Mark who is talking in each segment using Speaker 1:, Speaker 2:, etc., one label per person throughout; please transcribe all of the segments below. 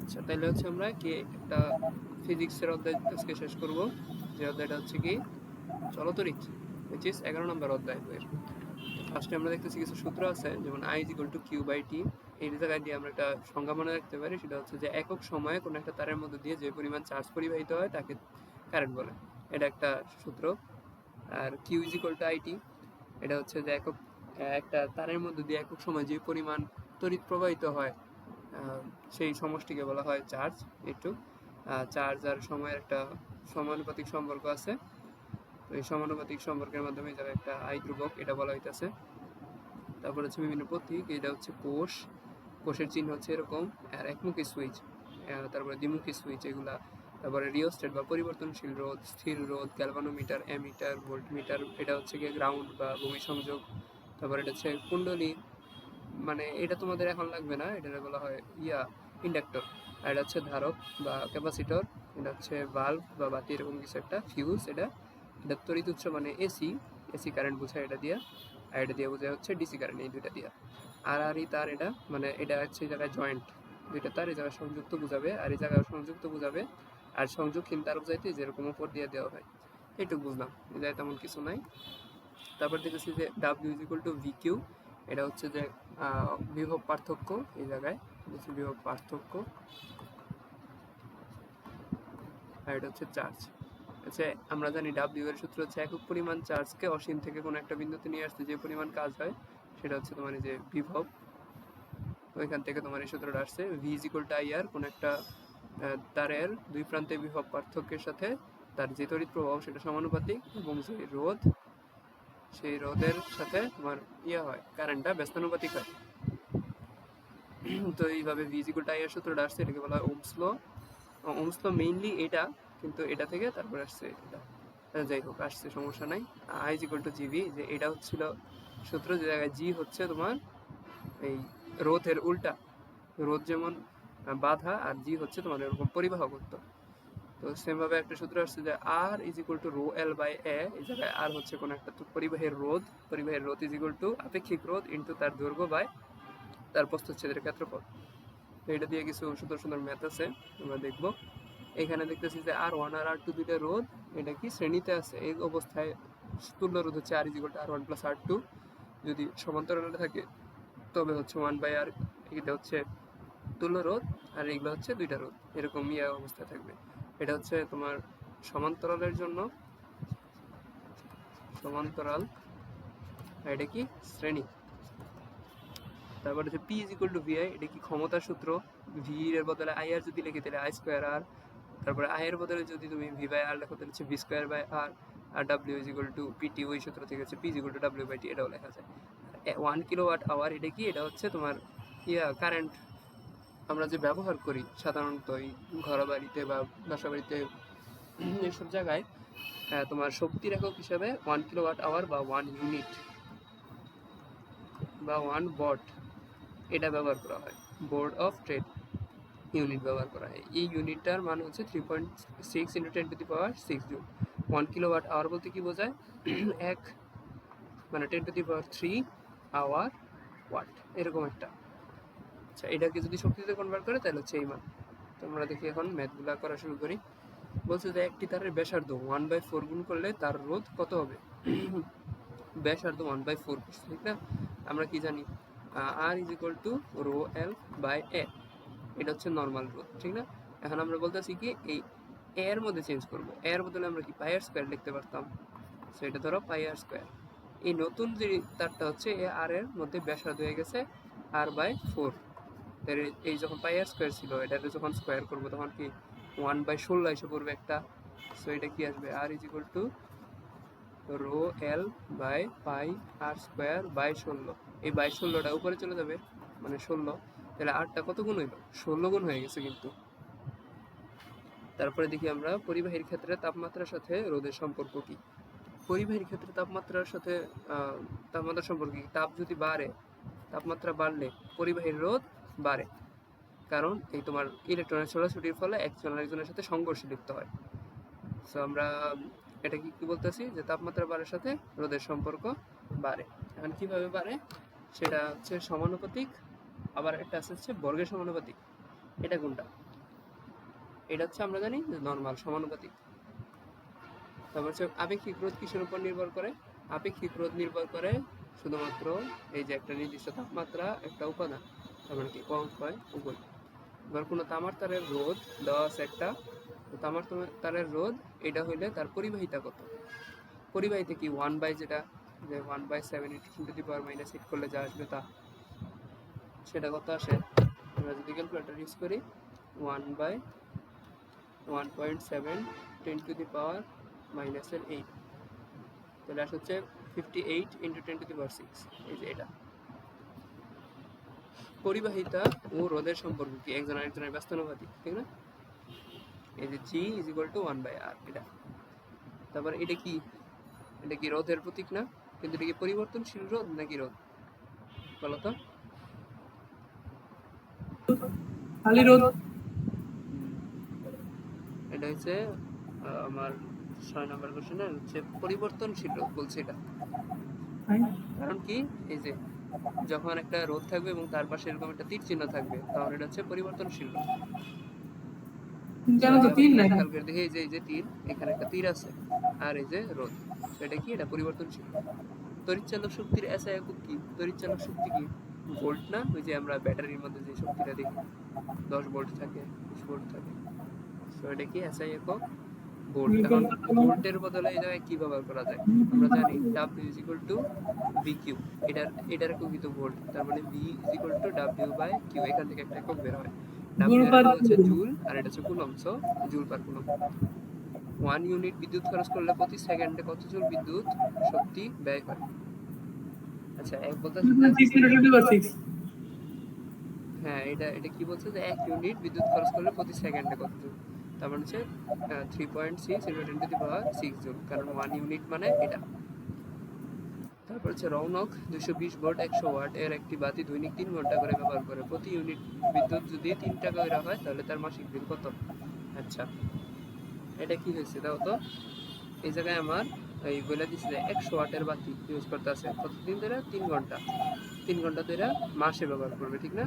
Speaker 1: আচ্ছা, তাহলে হচ্ছে আমরা কি একটা ফিজিক্সের অধ্যায় আজকে শেষ করব, যে অধ্যায়টা হচ্ছে কি চলতরিৎ, which is 11 নম্বর অধ্যায় বইয়ের। ফার্স্টে আমরা দেখতেছি কিছু সূত্র আছে, যেমন I is equal to Q by T। এই জায়গায় দিয়ে আমরা একটা সংজ্ঞা মনে রাখতে পারি, সেটা হচ্ছে যে একক সময়ে কোনো একটা তারের মধ্যে দিয়ে যে পরিমাণ চার্জ পরিবাহিত হয় তাকে কারেন্ট বলে, এটা একটা সূত্র। আর Q is equal to IT, এটা হচ্ছে যে একটা তারের মধ্যে দিয়ে একক সময় যে পরিমাণ তড়িৎ প্রবাহিত হয় সেই সমষ্টিকে বলা হয় চার্জ। একটু চার্জ আর সময়ের একটা সমানুপাতিক সম্পর্ক আছে, তো এই সমানুপাতিক সম্পর্কের মাধ্যমে যারা একটা আই ধ্রুবক এটা বলা হইতেছে। তারপর হচ্ছে বিভিন্ন প্রতীক, এটা হচ্ছে কোষ, কোষের চিহ্ন হচ্ছে এরকম, আর একমুখী সুইচ, তারপরে দ্বিমুখী সুইচ এগুলা। তারপরে রিওস্টেট বা পরিবর্তনশীল রোধ, স্থির রোধ, গ্যালভানোমিটার, অ্যামিটার, ভোল্টমিটার, এটা হচ্ছে গিয়ে গ্রাউন্ড বা ভূমি সংযোগ। তারপর এটা হচ্ছে কুণ্ডলী, মানে এটা তোমাদের এখন লাগবে না, এটা বলা হয় ইন্ডাক্টর। আর এটা হচ্ছে ধারক বা ক্যাপাসিটর, এটা হচ্ছে বাল্ব বা বাতি এরকম কিছু একটা। ফিউজ, এটা তড়িৎ উৎস মানে এসি, এসি কারেন্ট বোঝায় এটা দিয়া। আর এটা দিয়ে বোঝায় হচ্ছে ডিসি কারেন্ট, এই দুইটা দিয়া। আর আর এই তার, এটা মানে এটা হচ্ছে এই জায়গায় জয়েন্ট, দুইটা তার এই জায়গায় সংযুক্ত বোঝাবে, আর এই জায়গায় সংযুক্ত বোঝাবে। আর সংযোগহীন তার বোঝাইতে যেরকম উপর দিয়ে দেওয়া হয়। এইটুকু বুঝলাম, এই জায়গায় তেমন কিছু নাই। তারপর দেখেছি যে W is equal to V Q, এটা হচ্ছে যে বিভব পার্থক্য, এই জায়গায় বিভব পার্থক্য। আর এটা হচ্ছে চার্জ। আচ্ছা, আমরা জানি ডাব্লিউ এর সূত্র হচ্ছে একক পরিমাণ চার্জকে অসীম থেকে কোনো একটা বিন্দুতে নিয়ে আসতে যে পরিমাণ কাজ হয় সেটা হচ্ছে তোমার এই যে বিভব। ওইখান থেকে তোমার এই সূত্রটা আসছে। V is equal to I R, কোনো একটা তারের দুই প্রান্তে বিভব পার্থক্যের সাথে তার যে তড়িৎ প্রবাহ সেটা সমানুপাতিক, এবং যে রোধ সেই রোধের সাথে তোমার হয় কারেন্টটা ব্যস্তানুপাতিক হয়। তো এইভাবে V is equal to I এর সূত্রটা আসছে, এটাকে বলা হয় Ohm's law. Ohm's law mainly এটা, কিন্তু এটা থেকে তারপরে আসছে এটা। যাই হোক, আসছে, সমস্যা নাই। I is equal two GV, যে এটা হচ্ছিল সূত্র, যে জায়গায় জি হচ্ছে তোমার এই রোধের উল্টা, রোধ যেমন বাধা, আর জি হচ্ছে তোমার এরকম পরিবাহকত্ব। তো সেমভাবে একটা সূত্র আসছে যে R is equal to rho L by A, এই জায়গায় আর হচ্ছে কোনো একটা পরিবাহের রোধ, পরিবাহের রোধ ইজ ইকুয়াল টু আপেক্ষিক রোধ ইন্টু তার দৈর্ঘ্য বাই তার প্রস্থচ্ছেদের ক্ষেত্রফল। তো এটা দিয়ে কিছু সুন্দর সুন্দর ম্যাথ আছে, আমরা দেখবো। এখানে দেখতেছি যে আর ওয়ান আর আর টু দুইটা রোধ, এটা কি শ্রেণীতে আছে, এই অবস্থায় তুল্য রোধ হচ্ছে R is equal to R one plus R two. যদি সমান্তরালে থাকে তবে হচ্ছে ওয়ান বাই আর, এটা হচ্ছে তুল্য রোধ, আর এগুলো হচ্ছে দুইটা রোধ, এরকম অবস্থায় থাকবে। এটা হচ্ছে তোমার সমান্তরালের জন্য সমান্তরাল, আর এটা কি শ্রেণী। তারপর হচ্ছে P is equal to VI, এটা কি ক্ষমতার সূত্র। ভি এর বদলে আই আর যদি লিখে তাহলে আই স্কোয়ার আর, তারপরে আই এর বদলে যদি তুমি ভি বাই আর লেখো তাহলে হচ্ছে ভি স্কোয়ার বাই আর। আর W is equal to PT, ওই সূত্র থেকে হচ্ছে P is equal to W by T, এটাও লেখা যায়। 1 কিলোওয়াট আওয়ার, এটা কি, এটা হচ্ছে তোমার কারেন্ট আমরা যে ব্যবহার করি সাধারণত এই ঘর বাড়িতে বা বাসা বাড়িতে, এইসব জায়গায় তোমার শক্তির একক হিসাবে 1 কিলোওয়াট আওয়ার বা 1 ইউনিট বা 1 ওয়াট এটা ব্যবহার করা হয়। বোর্ড অফ ট্রেড ইউনিট ব্যবহার করা হয়। এই ইউনিটটার মান হচ্ছে 3.6 ইন্টু 10⁻6 জুল। 1 কিলোওয়াট আওয়ার বলতে কি বোঝায়, এক মানে 10⁻3 আওয়ার ওয়াট, এরকম একটা। আচ্ছা, এটাকে যদি শক্তিতে কনভার্ট করে তাহলে হচ্ছে এই মান। তো আমরা দেখি এখন ম্যাথগুলো করা শুরু করি। বলছে যে একটি তারের ব্যাসার্ধ 1/4 গুণ করলে তার রোধ কত হবে। ব্যাসার্ধ 1/4, ঠিক না? আমরা কি জানি, R is equal to rho L by A, এটা হচ্ছে নর্মাল রোধ, ঠিক না? এখন আমরা বলতেছি কি এই এর মধ্যে চেঞ্জ করব, এর বদলে আমরা কি পাই আর স্কোয়ার লিখতে পারতাম, সো এটা ধরো পাই আর স্কোয়ার। এই নতুন যে তারটা হচ্ছে এ আর এর মধ্যে ব্যাসার্ধ হয়ে গেছে r/4। এই যখন পাই আর স্কোয়ার ছিল, এটাতে যখন স্কোয়ার করবো তখন কি 1/16 এসে পড়বে একটা। সো এটা কি আসবে, R is equal to rho L by pi R square by 16। এই বাই 16টা উপরে চলে যাবে, মানে 16, তাহলে আরটা কত গুণ হইল, 16 গুণ হয়ে গেছে কিন্তু। তারপরে দেখি আমরা পরিবাহীর ক্ষেত্রে তাপমাত্রার সাথে রোধের সম্পর্ক কি। পরিবাহীর ক্ষেত্রে তাপমাত্রার সাথে তাপমাত্রার সম্পর্ক কি, তাপ যদি বাড়ে, তাপমাত্রা বাড়লে পরিবাহীর রোধ বাড়ে, কারণ এই তোমার ইলেকট্রনের ছোটাছুটির ফলে একজন আরেকজনের সাথে সংঘর্ষে লিপ্ত হয়। সো আমরা এটা কি বলতেছি, যে তাপমাত্রা বাড়ার সাথে রোধের সম্পর্ক বাড়ে। এখন কিভাবে বাড়ে সেটা হচ্ছে সমানুপাতিক, আবার একটা আছে হচ্ছে বর্গের সমানুপাতিক। এটা কোনটা, এটা হচ্ছে আমরা জানি যে নরমাল সমানুপাতিক। তারপর হচ্ছে আপেক্ষিক রোধ কিসের উপর নির্ভর করে? আপেক্ষিক রোধ নির্ভর করে শুধুমাত্র এই যে একটা নির্দিষ্ট তাপমাত্রা, একটা উপাদান, তার মানে কি কম ক্ষয় উভয়। এবার কোনো তামার তারের রোধ দেওয়া আছে একটা, তো তামার তারের রোধ এটা হইলে তার পরিবাহিতা কত? পরিবাহিতা কি 1/, যেটা যে 1/7 × 10⁻⁸ করলে যা আসবে তা, সেটা কত আসে? আমরা যদি ক্যালকুলেটর ইউজ করি 1/1.7 10⁻⁸, তাহলে আসে হচ্ছে 58 × 10⁻⁶। এই যে এটা পরিবাহিতা ও রোধের সম্পর্ক কি একজন আরেকজনের ব্যস্তানুপাতিক, ঠিক না? এই যে G = 1/r, এটা। তারপর এটা কি? এটা কি রোধের প্রতীক না? কিন্তু এটা কি পরিবর্তনশীল রোধ নাকি রোধ বলো তো?
Speaker 2: খালি রোধ।
Speaker 1: এটা হচ্ছে আমার 6 নম্বর কোশ্চেনে হচ্ছে পরিবর্তনশীল রোধ বলছে এটা। কারণ কি? এই যে যখন একটা রোধ থাকবে এবং তার পাশে এরকম একটা তীর চিহ্ন থাকবে, তখন এটা হচ্ছে পরিবর্তনশীল রোধ।
Speaker 2: কেন তো তীর নাই?
Speaker 1: খেয়াল করে দেখি, এই যে তীর, এখানে একটা তীর আছে, আর এই যে রোধ, এটা কি? এটা পরিবর্তনশীল। তড়িৎচালক শক্তির SI একক কি? তড়িৎচালক শক্তি কি? ভোল্ট না? ওই যে আমরা ব্যাটারির মধ্যে যে শক্তিটা দেখি 10 ভোল্ট থাকে, 20 ভোল্ট থাকে, তো এটা কি SI একক? ভোল্ট। এখন ভোল্টের বদলে এই জায়গায় কি ব্যবহার করা যায়? আমরা জানি W = VQ, এটার একক কিন্তু ভোল্ট, তার মানে V = W/Q, এখান থেকে একটা একক বের হয়। W এর একক হচ্ছে জুল, আর এটা হচ্ছে coulomb, so joule per coulomb. 1 unit বিদ্যুৎ খরচ করলে প্রতি সেকেন্ডে কত জুল বিদ্যুৎ শক্তি ব্যয় হয়? আচ্ছা, এক বলতেছে হ্যাঁ, এটা কি বলছে যে 1 ইউনিট বিদ্যুৎ খরচ করলে প্রতি সেকেন্ডে কত জুল, তার মানে হচ্ছে 3.6 × 10⁻⁶ জুল, কারণ 1 ইউনিট মানে এটা। তারপর হচ্ছে রৌনক 220 ভোল্ট 100 ওয়াট এর একটি বাতি দৈনিক 3 ঘন্টা করে ব্যবহার করে, প্রতি ইউনিট বিদ্যুৎ যদি 3 টাকা করে হয় তাহলে তার মাসিক বিল কত? আচ্ছা, এটা কি হয়েছে দাও তো? এই জায়গায় আমার এই বলে দিচ্ছে যে 100 ওয়াটের বাতি ইউজ করতে আছে কতদিন ধরে? 3 ঘন্টা। 3 ঘন্টা ধরে মাসে ব্যবহার করবে, ঠিক না?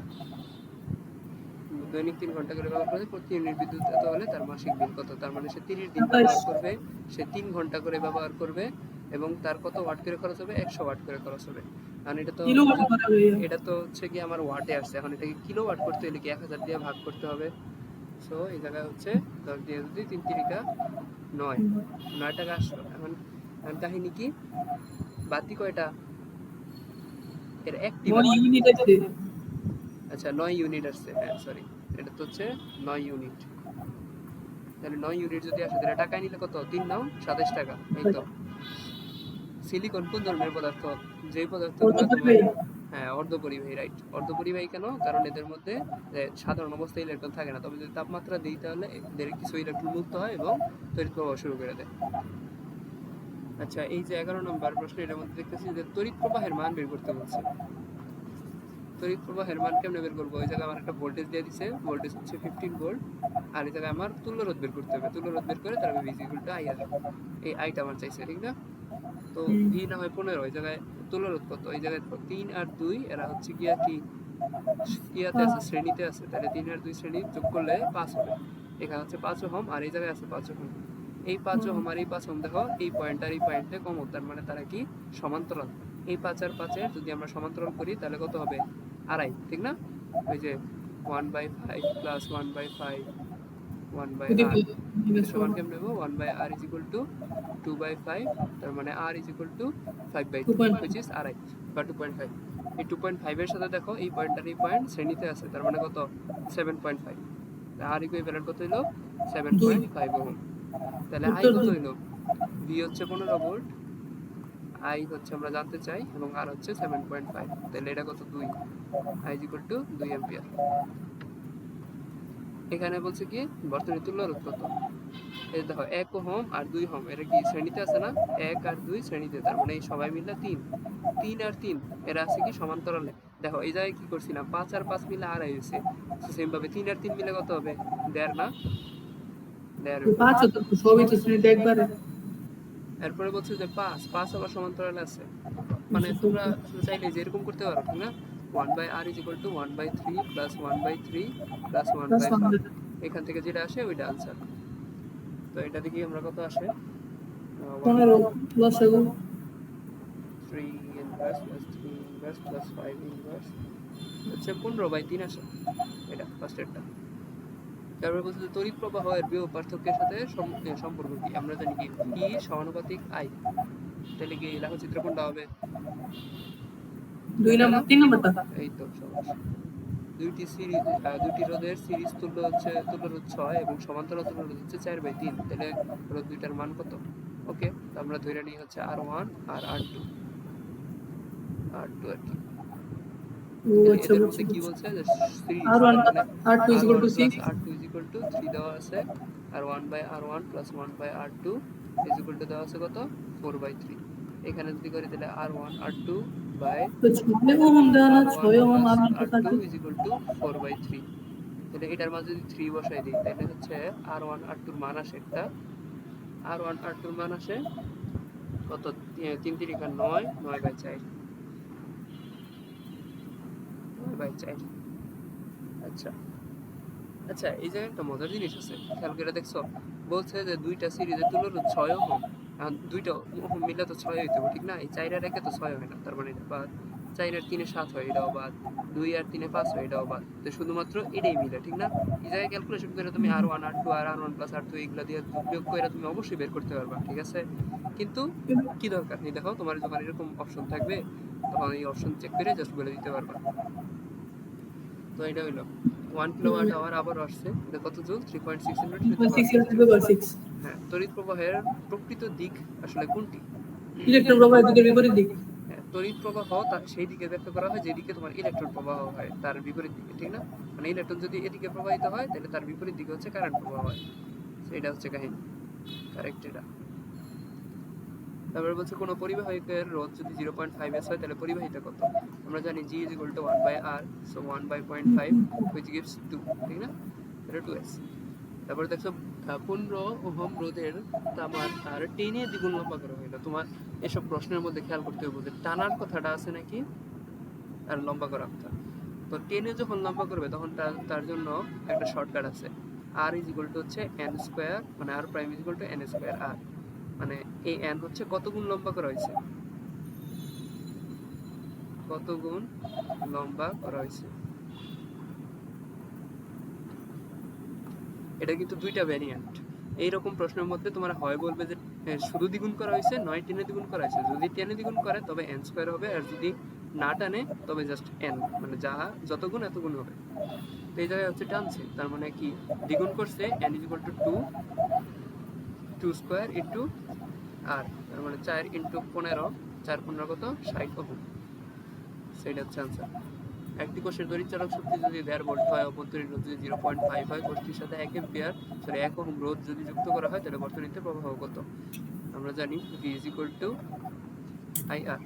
Speaker 1: দৈনিক 3 ঘন্টা করে ব্যবহার করে প্রতি ইউনিট বিদ্যুৎ এত হলে তার মাসিক বিল কত? তার মানে সে 30 দিন ব্যবহার করবে, সে 3 ঘন্টা করে ব্যবহার করবে, এবং তার কত ওয়াট করে খরচ হবে? 100 ওয়াট করে খরচ হবে। কারণ এটা তো হচ্ছে কি আমার ওয়াটে আসছে, এখন এটাকে কিলোওয়াট করতে হলে কি 1000 দিয়ে ভাগ করতে হবে। সো এই জায়গায় হচ্ছে 10 দিয়ে যদি 3 3 9 টাকা আসলো। এখন কাহিনী কি? বাতি কয়টা? এর একটি ইউনিট আছে। আচ্ছা, 9 ইউনিট আসছে, হ্যাঁ সরি, এটা তো হচ্ছে 9 ইউনিট। তাহলে 9 ইউনিট যদি আসে তাহলে টাকায় নিলে কত? 3 9 27 টাকা। এই তো। সিলিকন কোন ধরনের পদার্থ? যেই পদার্থগুলো তোমার হ্যাঁ অর্ধপরিবাহী, রাইট। অর্ধপরিবাহী কেন? কারণ এদের মধ্যে সাধারণ অবস্থায় ইলেকট্রন থাকে না, তবে যদি তাপমাত্রা দিই তাহলে এদের কিছু ইলেকট্রন মুক্ত হয় এবং তড়িৎ প্রবাহ শুরু করে দেয়। আচ্ছা, এই যে 11 নম্বর প্রশ্ন, এটার মধ্যে দেখতেছি যে তড়িৎ প্রবাহের মান বের করতে বলছে। তড়িৎ প্রবাহের মান কেমনে বের করবো? ওই জায়গায় আমার একটা ভোল্টেজ দিয়ে দিছে, ভোল্টেজ হচ্ছে 15 ভোল্ট, আর এই জায়গায় আমার তুল্য রোধ বের করতে হবে। তুল্য রোধ বের করে তারপরে V = I আসবে। এই আইটা আমার চাইছে, ঠিক না? তো V না হয় 15, এই জায়গায় তুল্য রোধ কত? এই জায়গায় 3 আর 2 এরা হচ্ছে গিয়া কি ইয়াতে আছে, শ্রেণীতে আছে, তাহলে 3 আর 2 শ্রেণী যোগ করলে 5 হবে। এখানে হচ্ছে 5 ওহম, আর এই জায়গায় আছে 5 ওহম। এই 5 ওহম আর এই 5 ওহম দেখো এই পয়েন্ট আর এই পয়েন্টে কমন, তার মানে তারা কি সমান্তরাল। এই 5 আর 5 এর যদি আমরা সমান্তরাল করি তাহলে কত হবে? আড়াই, ঠিক না? ওই যে 1/5 প্লাস 1/5 1/r সমান কেমন নেব? 1/r = 2/5, তার মানে r = 5/2, which is আড়াই বা 2.5। এই 2.5 এর সাথে দেখো এই পয়েন্ট আর এই পয়েন্ট শ্রেণীতে আছে, তার মানে কত? 7.5। r ইকুইভ্যালেন্ট কত হলো? 7.5 ওহম। তাহলে i কত হলো? v হচ্ছে 15 ভোল্ট, i হচ্ছে আমরা জানতে চাই, এবং r হচ্ছে 7.5, তাহলে এটা কত? 2। i = 2 ampere. এখানে বলছে কি বর্তনীর তুল্য রোধ কত? এই দেখো 1 ওহম আর 2 ওহম, এটা কি শ্রেণীতে আছে না? 1 আর 2 শ্রেণীতে, তার মানে এই সবাই মিলে 3। 3 আর 3 এরা আছে কি সমান্তরালে। দেখো এই জায়গায় কি করছিলাম? 5 আর 5 মিলে আড়াই হয়েছে, সেম ভাবে 3 আর 3 মিলে কত হবে? 1.5 না? 1.5। 5 তো সবই তো শ্রেণীতে একবারে। এরপরে বলছে যে 5 আবার সমান্তরালে আছে, মানে তোমরা চাইলে যে এরকম করতে পারো, ঠিক না? 1/r = 1/3 + 1/3 + 1/5, এখান থেকে যেটা আসে ওইটা আনসার। তো এটা দেখি আমরা কত আসে,
Speaker 2: 15 লসাগু
Speaker 1: 3 inverse plus 3 inverse plus 5 inverse হচ্ছে 15/3 আসে, এটা ফার্স্টেরটা। তারপরে বলছে যে তড়িৎ প্রবাহ এর বিভব পার্থক্যের সাথে সম্পর্ক কি? আমরা জানি কি ভি সমানুপাতিক আই, তাহলে কি লেখচিত্র কোনটা হবে?
Speaker 2: 2 নম্বর 3 নম্বরটা
Speaker 1: এই তো সহজ। দুইটি রোধের সিরিজ তুল্য রোধ 6 এবং সমান্তরাল তুল্য রোধ হচ্ছে 4/3, তাহলে রোধ দুইটার মান কত? ওকে, তো আমরা ধরে নিই হচ্ছে R1 আর R2 আর কি
Speaker 2: ও আচ্ছা
Speaker 1: এদের
Speaker 2: বুঝছি
Speaker 1: মধ্যে কি বলছে যে সিরিজ,
Speaker 2: R1
Speaker 1: মানে
Speaker 2: R2
Speaker 1: R1
Speaker 2: = 6
Speaker 1: R2 3 দেওয়া আছে, আর 1/R1 1/R2 দেওয়া আছে কত? 4/3। এখানে যদি করি তাহলে R1 R2 বাই
Speaker 2: তো 6 ওহম দেওয়া না 6 ওহম আর
Speaker 1: R2 4/3, তাহলে এটার মাঝে যদি 3 বসাই দিই তাহলে হচ্ছে R1 R2 এর মান আসে একটা, R1 R2 এর মান আসে কত? 3 3 9 9/4 9/4। আচ্ছা আচ্ছা, এই জায়গায় একটা মজার জিনিস আছে, খেয়াল করে দেখছো? বলছে যে দুইটা সিরিজের তুলনা 6 ওহম, আর দুইটা ওহম মিলে তো 6 হইতে হবে, ঠিক না? এই 4 আর 1 তো 6 হয় না, তার মানে এটা বাদ। 4 আর 3 7 হয়, এটাও বাদ। 2 আর 3 5 হয়, এটাও বাদ। তো শুধুমাত্র এটাই মিলে, ঠিক না? এই জায়গায় ক্যালকুলেশন করে তুমি R1 R2 আর R1 প্লাস R2 এগুলা দিয়ে বিয়োগ করে তুমি অবশ্যই বের করতে পারবা, ঠিক আছে? কিন্তু কি দরকার নেই, দেখো তোমার যখন এরকম অপশন থাকবে তখন এই অপশন চেক করে জাস্ট বলে দিতে পারবা। তো এটা হইলো 1 কিলোওয়াট আওয়ার আবার আসছে, এটা কত জুল? 3.6
Speaker 2: 6
Speaker 1: হ্যাঁ, তড়িৎ প্রবাহের প্রকৃত দিক আসলে কোনটি?
Speaker 2: ইলেকট্রন প্রবাহের দিকের বিপরীত দিক
Speaker 1: হ্যাঁ, তড়িৎ প্রবাহ তার সেই দিকে ব্যাখ্যা করা হয় যেদিকে তোমার ইলেকট্রন প্রবাহ হয়, তার বিপরীত দিকে, ঠিক না? মানে ইলেকট্রন যদি এদিকে প্রবাহিত হয় তাহলে তার বিপরীত দিকে হচ্ছে কারেন্ট প্রবাহ হয়। সেটা হচ্ছে কাহিনী, কারেক্ট এটা। তারপরে বলছে কোনো পরিবাহকের রোধ যদি 0.5 s হয় তাহলে পরিবাহিতা কত? আমরা জানি G = 1/R, so 1/0.5 which gives 2, ঠিক না? এটা 2s। তারপরে দেখছো 15 ওহম রোধের তামার তার টেনে দ্বিগুণ লম্বা করা হইলো। তোমার এসব প্রশ্নের মধ্যে খেয়াল করতে হবে যে টানার কথাটা আছে নাকি আর লম্বা করার কথা। তো টেনে যখন লম্বা করবে তখন তার জন্য একটা শর্টকাট আছে, R হচ্ছে n স্কয়ার, মানে R prime n square R, মানে এই n হচ্ছে কত গুণ লম্বা করা হয়েছে, কত গুণ লম্বা করা হয়েছে। এটা কিন্তু দুইটা ভ্যারিয়েন্ট। এইরকম প্রশ্নের মধ্যে তোমার হয় বলবে যে শুধু দ্বিগুণ করা হয়েছে, নয় টেনে দ্বিগুণ করা হয়েছে। যদি টেনে দ্বিগুণ করে তবে n স্কয়ার হবে, আর যদি না টানে তবে জাস্ট n, মানে যা যত গুণ এত গুণ হবে। তো এই জায়গায় হচ্ছে টানছে, তার মানে কি দ্বিগুণ করছে, n = 2 স্কয়ার ইন্টু r, তার মানে 4 ইন্টু 15, 4 15 কত? 60 ওহম। সেটা হচ্ছে আনসার। একটি কোষের তড়িৎচালক শক্তি যদি 1.5 ভোল্ট হয়, অভ্যন্তরীণ রোধ যদি 0.5 হয়, কোষটির সাথে 1 ওহম রোধ যদি যুক্ত করা হয় তাহলে বর্তনীতে প্রবাহ কত? আমরা জানি V = IR।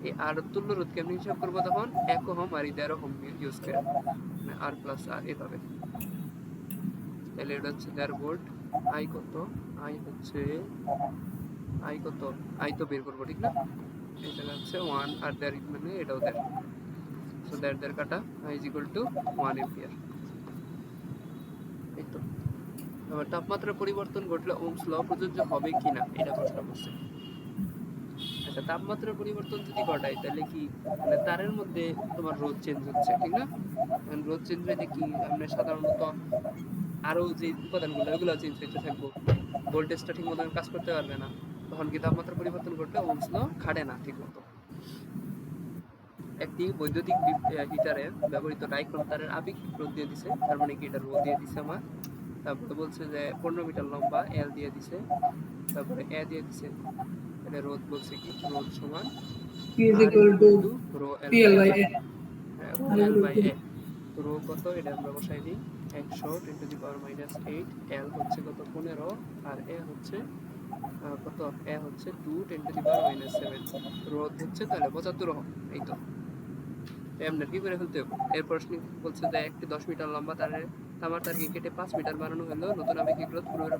Speaker 1: এই R তুল্য রোধ কেমনি হিসাব করবো তখন? 1 ওহম আর 1.5 ওহম ইউজ করে, মানে R প্লাস R এভাবে। তাহলে এটা হচ্ছে 1.5 ভোল্ট। I কত? I কত? I তো বের করবো, ঠিক না? এই জায়গা হচ্ছে 1 আর 1.5, মানে এটাও 1.5, সো 1.5 কাটা, I = 1 এম্পিয়ার। এই তো। আবার তাপমাত্রার পরিবর্তন ঘটলে ওহমস ল প্রযোজ্য হবে কিনা, এটা প্রশ্ন করছে। আচ্ছা, তাপমাত্রার পরিবর্তন যদি ঘটায় তাহলে কি, মানে তারের মধ্যে তোমার রোধ চেঞ্জ হচ্ছে, ঠিক না? রোধ চেঞ্জ হইলে কি আমরা সাধারণত আরো যে উপাদানগুলো ওগুলো চেঞ্জ হইতে থাকবো, ভোল্টেজটা ঠিক মতো কাজ করতে পারবে না, তখন কি তাপমাত্রা পরিবর্তন ঘটলে ওহমস ল খাটে না ঠিক মতো। একটি বৈদ্যুতিক হিটারে ব্যবহৃত ডাইক্রোম তারের আপেক্ষিক রোধ দিয়ে দিছে, তার মানে কি এটা রোধ দিয়ে দিছে আমার। তারপরে বলছে যে 15 মিটার লম্বা, L দিয়ে দিছে, তারপরে A দিয়ে দিছে, এটা রোধ বলছে কি রোধ সমান
Speaker 2: P
Speaker 1: R = rho L
Speaker 2: PL
Speaker 1: by
Speaker 2: by
Speaker 1: A।
Speaker 2: A
Speaker 1: হ্যাঁ, rho L by A। Rho কত এটা আমরা বসাই দিই 100 × 10⁻⁸, L হচ্ছে কত 15, আর A হচ্ছে কত? A হচ্ছে 2 × 10⁻⁷, রোধ হচ্ছে তাহলে 75 ওহম। এই তো এমনি কি করে ফেলতে হবে। এরপর বলছে যে একটি 10 মিটার লম্বা তামার তারকে কেটে 5 মিটার বানানো হলো, নতুন আপেক্ষিক রোধ পূর্বের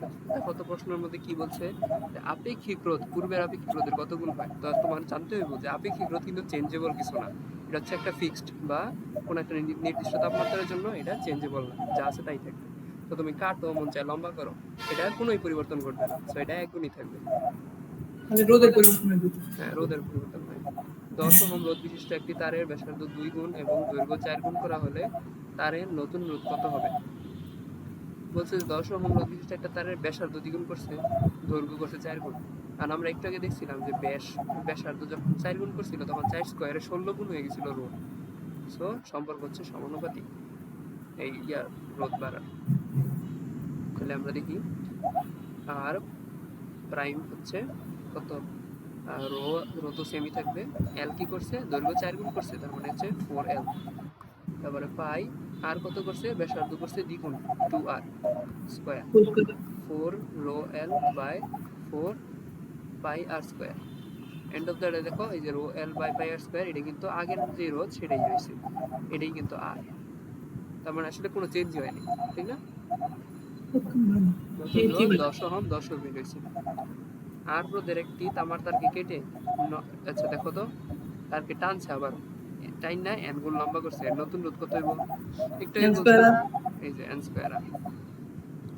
Speaker 1: কত? প্রশ্নের মধ্যে কি বলছে যে আপেক্ষিক রোধ পূর্বের আপেক্ষিক রোধের কত গুণ হয়। তো তোমার জানতে হইব যে আপেক্ষিক রোধ কিন্তু চেঞ্জেবল কিছু না, এটা হচ্ছে একটা ফিক্সড, বা কোনো একটা নির্দিষ্ট তাপমাত্রার জন্য এটা চেঞ্জেবল না, যা আছে তাই থাকবে। তো তুমি কাটো, মন চায় লম্বা করো, এটা কোনোই পরিবর্তন ঘটবে না, সো এটা এক গুণই থাকবে।
Speaker 2: মানে রোদের পরিবর্তন হবে।
Speaker 1: হ্যাঁ, রোদের পরিবর্তন হয়। 10 ওহম রোধ বিশিষ্ট একটি তারের ব্যাসার্ধ 2 গুণ এবং দৈর্ঘ্য 4 গুণ করা হলে তারের নতুন রোধ কত হবে? বলছে যে 10 ওহম রোধ বিশিষ্ট একটা তারের ব্যাসার্ধ দ্বিগুণ করছে, দৈর্ঘ্য করছে 4 গুণ। আর আমরা একটু আগে দেখছিলাম যে ব্যাসার্ধ যখন 4 গুণ করছিল তখন 4 স্কয়ারে 16 গুণ হয়ে গেছিল রোধ। সো সম্পর্ক হচ্ছে সমানুপাতিক এই রোধ বাড়ার। তাহলে আমরা দেখি আর প্রাইম হচ্ছে কত, রো তো সেমই থাকবে, এল কি করছে, দৈর্ঘ্য 4 গুণ করছে, তার মানে হচ্ছে 4L। তারপরে পাই আর কত করছে, ব্যাসার্ধ করছে দ্বিগুণ 2R square, 4 rho L by 4 pi R square. End of the day দেখো এই যে rho L by pi R square, এটা কিন্তু আগের যে রোধ সেটাই হয়েছে, এটাই কিন্তু আর, তার মানে আসলে কোনো চেঞ্জ হয়নি, ঠিক না? নতুন রোধ 10 ওহম 10 ওহম হয়েছে। আর রোধের একটি তামার তারকে কেটে আচ্ছা দেখো তো, তারকে টানছে আবার, টাইন না এন গুণ লম্বা করছে, নতুন রোধ কত হইব, একটু আগে বলছে এই যে এন স্কয়ার আর।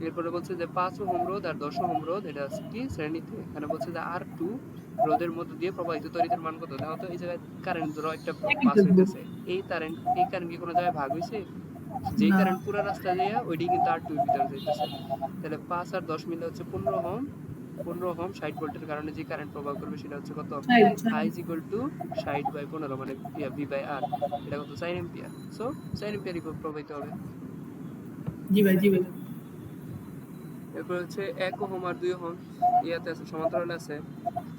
Speaker 1: এরপরে বলছে যে 5 ওহম রোধ আর 10 ওহম রোধ এটা আছে কি শ্রেণীতে, এখানে বলছে যে আর টু রোধের মধ্য দিয়ে প্রবাহিত তড়িতের মান কত। দেখো তো এই জায়গায় কারেন্ট ধরো একটা পাস হইতেছে, এই কারেন্ট কি কোনো জায়গায় ভাগ হইছে? যেই কারেন্ট পুরো রাস্তা যায় ওইটাই কিন্তু আর টু এর ভিতরে যাইতেছে। তাহলে 5 আর 10 মিলে হচ্ছে 15 ওহম, 15 ওহম 60 ভোল্টের কারণে যে কারেন্ট প্রবাহ করবে সেটা হচ্ছে কত, I is equal to 60/15 মানে V by R, এটা কত 4 এম্পিয়ার। সো 4 এম্পিয়ারই প্রবাহিত হবে।
Speaker 2: জি ভাই, জি ভাই।
Speaker 1: এরপর হচ্ছে 1 ওহম আর 2 ওহম ইয়াতে আছে, সমান্তরালে আছে,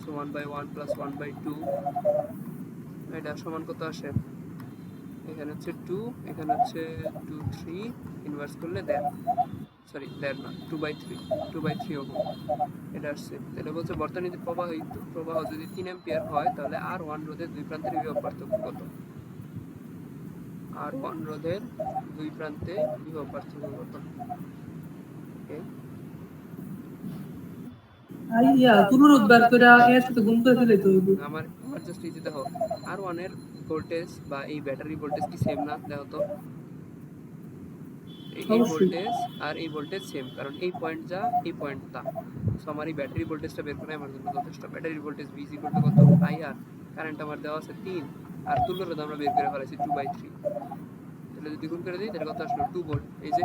Speaker 1: সো 1/1 প্লাস 1/2, এটা সমান কত আসে, এখানে হচ্ছে 2, এখানে হচ্ছে 2 3, ইনভার্স করলে দেড়, সরি দেড় না 2/3 ওহম এটা আসছে। তাহলে বলছে বর্তনীতে প্রবাহ যদি 3 অ্যাম্পিয়ার হয় তাহলে R1 রোধের দুই প্রান্তের বিভব পার্থক্য কত? R1 রোধের দুই প্রান্তে বিভব পার্থক্য কত? ওকে,
Speaker 2: পুনরুদ্ধার বার করে এর সাথে গুণ করে ফেলে তো
Speaker 1: আমার জাস্ট এই যে দেখো R1 এর ভোল্টেজ বা এই ব্যাটারি ভোল্টেজ কি সেম না? দেখো তো এই ভোল্টেজ আর এই ভোল্টেজ সেম, কারণ এই পয়েন্ট যা এই পয়েন্ট তা। সো আমার এই ব্যাটারি ভোল্টেজটা বের করা আমার জন্য যথেষ্ট। ব্যাটারি ভোল্টেজ V = কত, IR, কারেন্ট আমার দেওয়া আছে 3 আর তুল্য রোধ আমরা বের করে ফেলেছি 2/3, তাহলে যদি গুণ করে দিই তাহলে কত আসলো 2 ভোল্ট। এই যে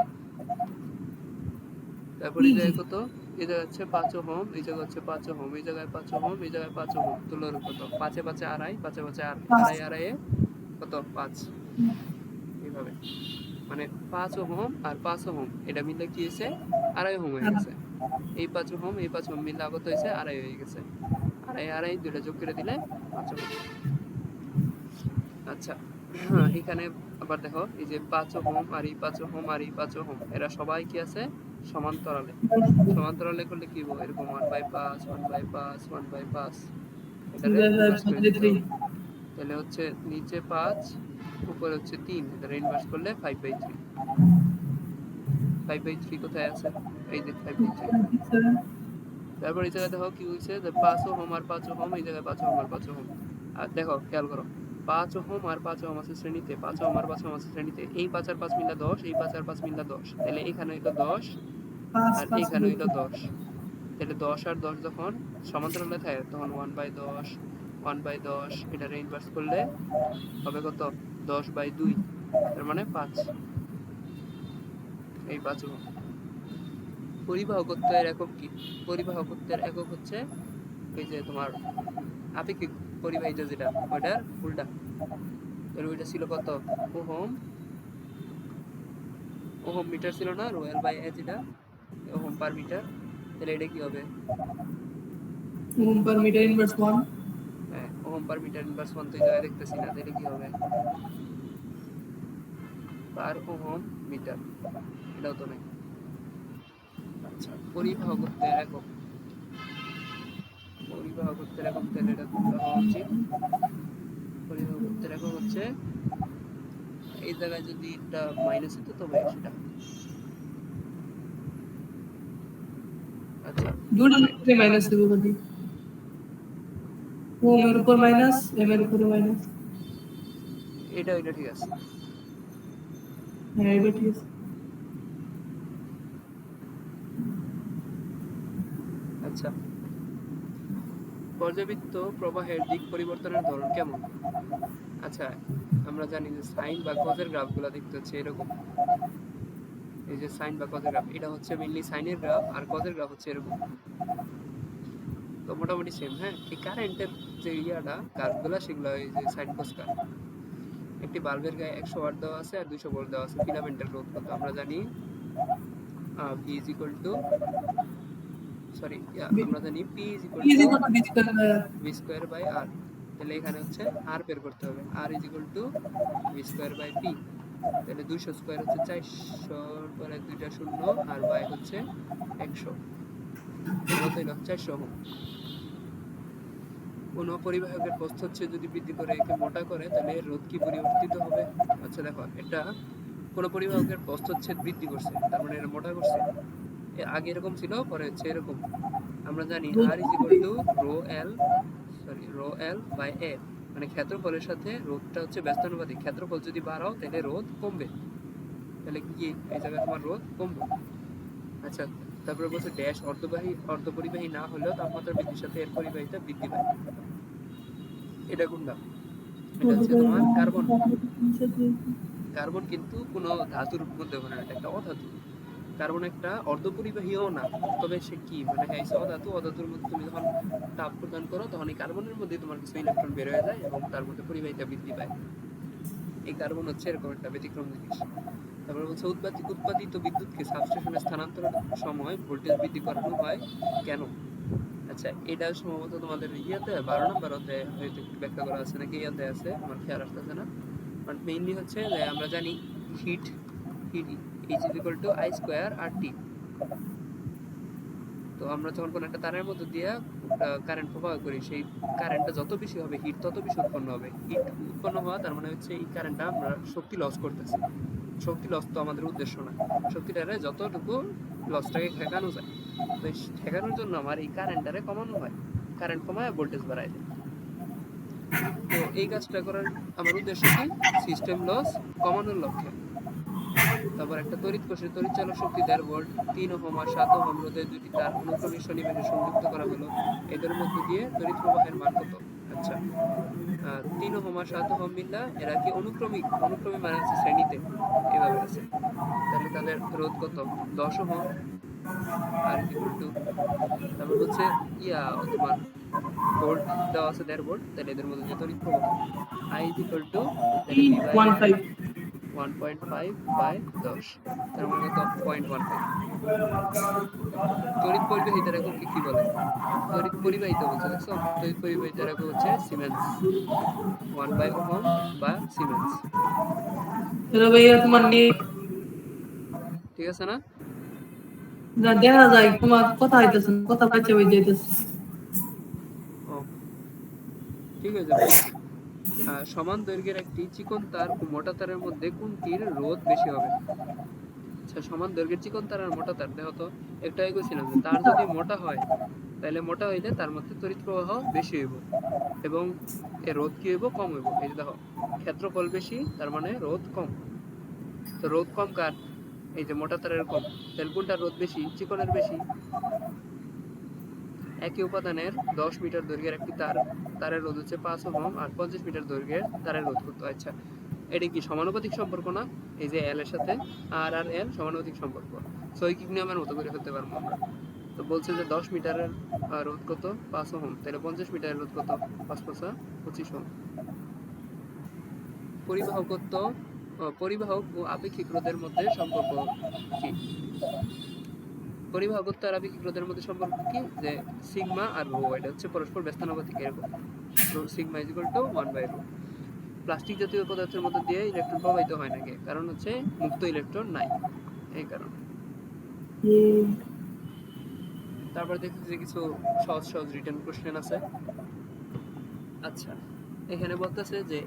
Speaker 1: তারপরে এই জায়গায় কত, এই জায়গায় হচ্ছে 5 ওহম, এই জায়গায় হচ্ছে 5 ওহম, এই জায়গায় 5 ওহম, এই জায়গায় 5 ওহম, তুল্য রোধ কত, 5 এ 5 এ আড়াই, 5 এ 5 এ আড়াই, আড়াই এ কত 5, এইভাবে মানে 5 ওহম আর 5 ওহম এটা মিলে কি হয়েছে, আড়াই ওহম হয়ে গেছে। এই 5 ওহম এই 5 ওহম মিলে কত হয়েছে, আড়াই হয়ে গেছে। আড়াই আড়াই দুটো যোগ করে দিলে 5 ওহম। আচ্ছা এখানে আবার দেখো এই যে 5 ওহম আর এই 5 ওহম আর এই 5 ওহম এরা সবাই কি আছে, সমান্তরালে। সমান্তরালে করলে কি হবে, এরকম 1/5 1/5 1/5, এটারে ইনভার্স করে দিতে হবে। তাহলে হচ্ছে নিচে 5 উপরে হচ্ছে 3, এটারে ইনভার্স করলে 5/3। 5/3 কোথায় আছে, এই যে 5/3। তারপর এই জায়গায় দেখো কি হয়েছে, যে 5 ওহম আর 5 ওহম, এই জায়গায় 5 ওহম আর 5 ওহম। আর দেখো খেয়াল করো 5 ওহম আর 5 ওহম আছে শ্রেণীতে, 5 ওহম আর 5 ওহম আছে শ্রেণীতে, এই 5 আর 5 মিলে 10, এই 5 আর 5 মিলে 10, তাহলে এখানে হইলো 10 আর এখানে হইলো 10। তাহলে 10 আর 10 যখন সমান্তরালে থাকে তখন 1/10 1/10, এটারে ইনভার্স করলে হবে কত, 10/2, তার মানে 5, এই 5 ওহম। পরিবাহকত্বের একক কি? পরিবাহকত্বের একক হচ্ছে এই যে তোমার আপেক্ষিক পরিবাহিতা, যেটা ওইটার উল্টা। তাহলে ওইটা ছিল কত, ওহম, ওহম মিটার ছিল না, রোয়েল বাই এচ, এটা ওহম পার মিটার। তাহলে এটা কি হবে,
Speaker 2: ওহম পার মিটার ইনভার্স 1।
Speaker 1: হ্যাঁ ওহম পার মিটার ইনভার্স 1 তো এই জায়গায় দেখতেছি না, তাহলে কি হবে, পার ওহম মিটার, এটাও তো নেই। আচ্ছা পরিবাহকত্বের একক, পরিবাহকত্বের একক তাহলে এটা কোনটা হওয়া উচিত, পরিবাহকত্বের একক হচ্ছে এই জায়গায় যদি এটা মাইনাস হতো তবে সেটা। আচ্ছা
Speaker 2: দুটো মাইনাস দেবো কদি, ওহম এর উপর মাইনাস, এম এর উপর মাইনাস।
Speaker 1: এটা ঠিক আছে।
Speaker 2: হ্যাঁ এটা ঠিক আছে।
Speaker 1: আচ্ছা, পর্যাবৃত্ত প্রবাহের দিক পরিবর্তনের ধরন কেমন? আচ্ছা, আমরা জানি যে সাইন বা কজের গ্রাফগুলো দেখতে হচ্ছে এরকম। এই যে সাইন বা কজের গ্রাফ, এটা হচ্ছে মেইনলি সাইনের গ্রাফ, আর কজের গ্রাফ হচ্ছে এরকম। তো মোটামুটি সেম। হ্যাঁ, এই কারেন্টের যে কার্ভগুলো, সেগুলো এই যে সাইন কজ কার্ভ। একটি বাল্বের গায়ে 100 ওয়াট দেওয়া আছে আর 200 ভোল্ট দেওয়া আছে। ফিলামেন্টের রোধ কত? আমরা জানি V is equal to আমরা জানি P is equal
Speaker 2: easy
Speaker 1: to
Speaker 2: কত দিতে পারে
Speaker 1: V square by R। তাহলে এখানে হচ্ছে R বের করতে হবে। R is equal to V square by P। তাহলে 200 স্কয়ার হচ্ছে 400, পরে দুইটা শূন্য, আর y হচ্ছে 100। কত হলো? 400 ওহম। কোন পরিবাহকের প্রস্থচ্ছেদ যদি বৃদ্ধি করে একে মোটা করে, তাহলে এর রোধ কি পরিবর্তিত হবে? আচ্ছা দেখো, এটা কোন পরিবাহকের প্রস্থচ্ছেদ বৃদ্ধি করছে, তার মানে এটা মোটা করছে। আগে এরকম ছিল, পরে হচ্ছে এরকম। আমরা জানি R is equal to rho L by A। মানে ক্ষেত্রফলের সাথে রোধটা হচ্ছে ব্যস্তানুপাতিক। ক্ষেত্রফল যদি বাড়াও তাহলে রোধ কমবে। তাহলে কি এই জায়গায় তোমার রোধ কমবে। আচ্ছা, তারপরে বলছে ড্যাশ অর্ধপরিবাহী না হলেও তাপমাত্রা বৃদ্ধির সাথে এর পরিবাহিতা বৃদ্ধি পায়। এটা কোনটা? এটা হচ্ছে তোমার কার্বন। কার্বন কিন্তু কোনো ধাতুর মধ্যে পড়ে না, এটা একটা অধাতু। কার্বন একটা অর্ধপরিবাহীও না, তবে সে কি মানে হ্যাঁ অধাতু। অধাতুর মধ্যে তুমি যখন তাপ প্রদান করো, তখন এই কার্বনের মধ্যে তোমার কিছু ইলেকট্রন বের হয়ে যায় এবং তার মধ্যে পরিবাহিতা বৃদ্ধি পায়। এই কার্বন হচ্ছে এরকম একটা ব্যতিক্রম জিনিস। তারপরে বলছে উৎপাদিত বিদ্যুৎকে সাবস্টেশনে স্থানান্তরের সময় ভোল্টেজ বৃদ্ধি করানো হয় কেন? আচ্ছা, এটা সম্ভবত তোমাদের ইয়াতে 12 নম্বর অধ্যায়ে হয়তো একটু ব্যাখ্যা করা আছে, নাকি ইয়াতে আছে, আমার খেয়াল আসতেছে না। বাট মেইনলি হচ্ছে যে আমরা জানি heat heat H is equal to I square RT। তো আমরা যখন কোনো একটা তারের মধ্যে দিয়ে কারেন্ট প্রবাহ করি, সেই কারেন্টটা যত বেশি হবে, হিট তত বেশি উৎপন্ন হবে। হিট উৎপন্ন হওয়া তার মানে হচ্ছে এই কারেন্টটা আমরা শক্তি লস করতেছি। শক্তি লস তো আমাদের উদ্দেশ্য না। শক্তিটারে যতটুকু লসটাকে ঠেকানো যায়, তো এই ঠেকানোর জন্য আমার এই কারেন্টটারে কমানো হয়। কারেন্ট কমায় ভোল্টেজ বাড়ায় দেয়। তো এই কাজটা করার আমার উদ্দেশ্য কি? সিস্টেম লস কমানোর লক্ষ্যে। তারপর একটা তড়িৎ কোষের তড়িৎচালক শক্তি 1.5 ভোল্ট, 3 ওহম আর 7 ওহম রোধের দুটি তার অনুক্রমিক সন্নিবেশে সংযুক্ত করা হলো। এদের মধ্য দিয়ে তড়িৎ প্রবাহের মান কত? আচ্ছা, 3 ওহম আর 7 ওহম মিল্লা এরা কি অনুক্রমিক? অনুক্রমিক মানে হচ্ছে শ্রেণীতে এভাবে আছে। তাহলে তাদের রোধ কত? 10 ওহম। আর ইকুয়াল টু, তারপর হচ্ছে তোমার ভোল্ট দেওয়া আছে 1.5 ভোল্ট, তাহলে এদের মধ্যে দিয়ে তড়িৎ প্রবাহ I is equal to, তাহলে V by 1.5 বাই 10, তার মানে কত? 0.15। তড়িৎ পরিবাহিতার এককে কি বলে? তড়িৎ পরিবাহিতা বলছে, দেখছো? তড়িৎ পরিবাহিতার একক হচ্ছে সিমেন্স। 1 বাই ওহম বা সিমেন্স।
Speaker 2: এটা ভাইয়া তোমার নিয়ে
Speaker 1: ঠিক আছে না?
Speaker 2: না দেখা যায় তোমার কথা হইতেছে না, কথা বাচ্চা হয়ে যাইতেছে।
Speaker 1: ও ঠিক হয়ে যাবে। সমান দৈর্ঘ্যের একটি চিকন তার ও মোটা তারের মধ্যে কোনটির রোধ বেশি হবে? আচ্ছা, সমান দৈর্ঘ্যের চিকন তার আর মোটা তার, দেখো তো একটা কইছিলাম যে তার যদি মোটা হয়, তাহলে মোটা হইলে তার মধ্যে তড়িৎ প্রবাহ বেশি হইব এবং এর রোধ কি হইব? কম হইব। এই যে দেখো, ক্ষেত্রফল বেশি, তার মানে রোধ কম। তো রোধ কম কার? এই যে মোটা তারের কম। তাহলে কোনটার রোধ বেশি? চিকনের বেশি। একই উপাদানের 10 মিটার দৈর্ঘ্যের একটি তারের রোধ হচ্ছে 5 ওহম আর 50 মিটার দৈর্ঘ্যের তারের রোধ কত? আচ্ছা, এটা কি সমানুপাতিক সম্পর্ক না? এই যে এল এর সাথে আর আর এল সমানুপাতিক সম্পর্ক। শৈক্ষিক নিয়মের মতো করে ফেলতে পারবো আমরা। তো বলছে যে 10 মিটারের রোধ কত? 5 ওহম, তাহলে 50 মিটারের রোধ কত? 5 5 25 ওহম। পরিবাহক ও আপেক্ষিক রোধের মধ্যে সম্পর্ক কি? পরিবাহকত্ব আর আপেক্ষিক রোধের মধ্যে সম্পর্ক কি? যে সিগমা আর রো, এটা হচ্ছে পরস্পর ব্যস্তানুপাতিক এরকম। Sigma is equal to 1 by rho. Plastic জাতীয় পদার্থের মধ্যে দিয়ে ইলেকট্রন প্রবাহিত হয় নাকি? কারণ হচ্ছে মুক্ত ইলেকট্রন নাই, এই কারণে। তারপর দেখতেছি যে কিছু সহজ সহজ রিটেন কোশ্চেন আছে। আচ্ছা, এখানে বলতেছে যে